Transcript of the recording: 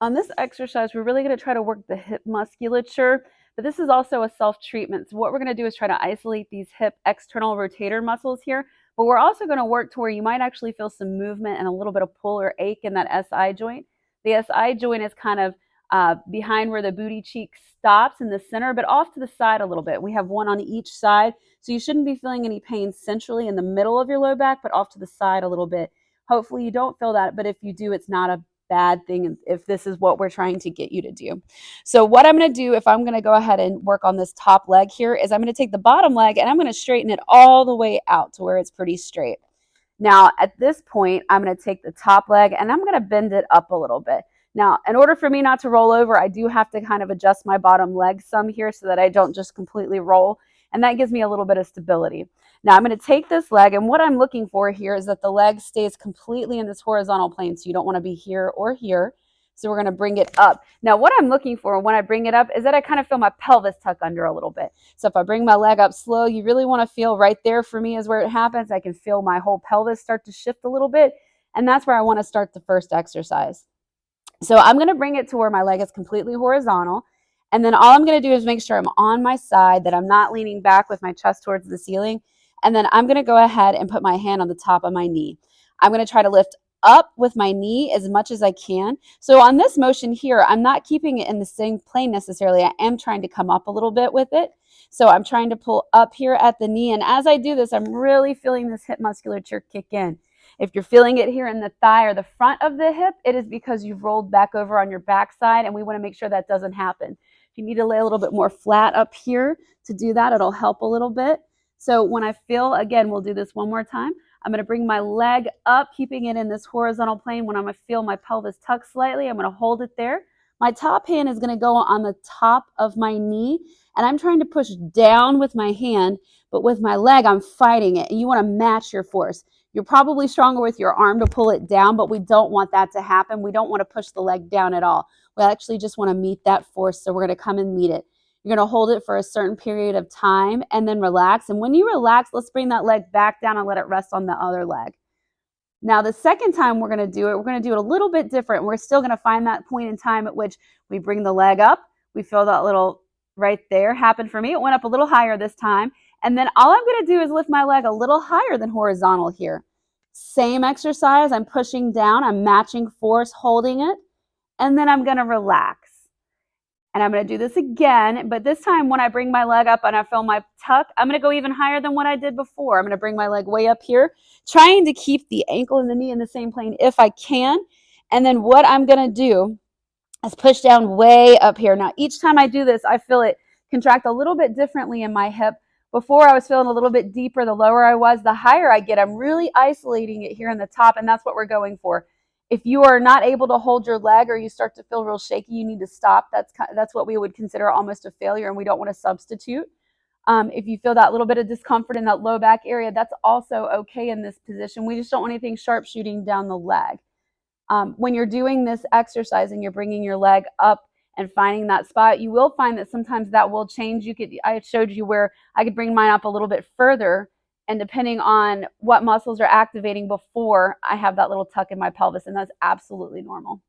On this exercise, we're really going to try to work the hip musculature, but this is also a self-treatment. So what we're going to do is try to isolate these hip external rotator muscles here, but we're also going to work to where you might actually feel some movement and a little bit of pull or ache in that SI joint. The SI joint is kind of behind where the booty cheek stops in the center, but off to the side a little bit. We have one on each side, so you shouldn't be feeling any pain centrally in the middle of your low back, but off to the side a little bit. Hopefully you don't feel that, but if you do, it's not a bad thing if this is what we're trying to get you to do. So what I'm going to do, if I'm going to go ahead and work on this top leg here, is I'm going to take the bottom leg and I'm going to straighten it all the way out to where it's pretty straight. Now at this point, I'm going to take the top leg and I'm going to bend it up a little bit. Now, in order for me not to roll over, I do have to kind of adjust my bottom leg some here so that I don't just completely roll, and that gives me a little bit of stability. Now I'm going to take this leg, and what I'm looking for here is that the leg stays completely in this horizontal plane, so you don't want to be here or here. So we're going to bring it up. Now what I'm looking for when I bring it up is that I kind of feel my pelvis tuck under a little bit. So if I bring my leg up slow, you really want to feel right there for me is where it happens. I can feel my whole pelvis start to shift a little bit, and that's where I want to start the first exercise. So I'm going to bring it to where my leg is completely horizontal. And then all I'm going to do is make sure I'm on my side, that I'm not leaning back with my chest towards the ceiling. And then I'm going to go ahead and put my hand on the top of my knee. I'm going to try to lift up with my knee as much as I can. So on this motion here, I'm not keeping it in the same plane necessarily. I am trying to come up a little bit with it. So I'm trying to pull up here at the knee. And as I do this, I'm really feeling this hip musculature kick in. If you're feeling it here in the thigh or the front of the hip, it is because you've rolled back over on your backside, and we want to make sure that doesn't happen. If you need to lay a little bit more flat up here to do that, it'll help a little bit. So when I feel, again, we'll do this one more time. I'm going to bring my leg up, keeping it in this horizontal plane. When I'm going to feel my pelvis tuck slightly, I'm going to hold it there. My top hand is going to go on the top of my knee, and I'm trying to push down with my hand, but with my leg, I'm fighting it. And you want to match your force. You're probably stronger with your arm to pull it down, but we don't want that to happen. We don't want to push the leg down at all. We actually just want to meet that force, so we're going to come and meet it. You're going to hold it for a certain period of time and then relax. And when you relax, let's bring that leg back down and let it rest on the other leg. Now, the second time we're going to do it a little bit different. We're still going to find that point in time at which we bring the leg up. We feel that little right there happen for me. It went up a little higher this time. And then all I'm going to do is lift my leg a little higher than horizontal here. Same exercise. I'm pushing down. I'm matching force, holding it. And then I'm going to relax. And I'm going to do this again. But this time when I bring my leg up and I feel my tuck, I'm going to go even higher than what I did before. I'm going to bring my leg way up here, trying to keep the ankle and the knee in the same plane if I can. And then what I'm going to do is push down way up here. Now, each time I do this, I feel it contract a little bit differently in my hip. Before, I was feeling a little bit deeper. The lower I was, the higher I get. I'm really isolating it here in the top, and that's what we're going for. If you are not able to hold your leg or you start to feel real shaky, you need to stop. That's what we would consider almost a failure, and we don't want to substitute. If you feel that little bit of discomfort in that low back area, that's also okay in this position. We just don't want anything sharp shooting down the leg. When you're doing this exercise and you're bringing your leg up and finding that spot, you will find that sometimes that will change. I showed you where I could bring mine up a little bit further, and depending on what muscles are activating before, I have that little tuck in my pelvis, and that's absolutely normal.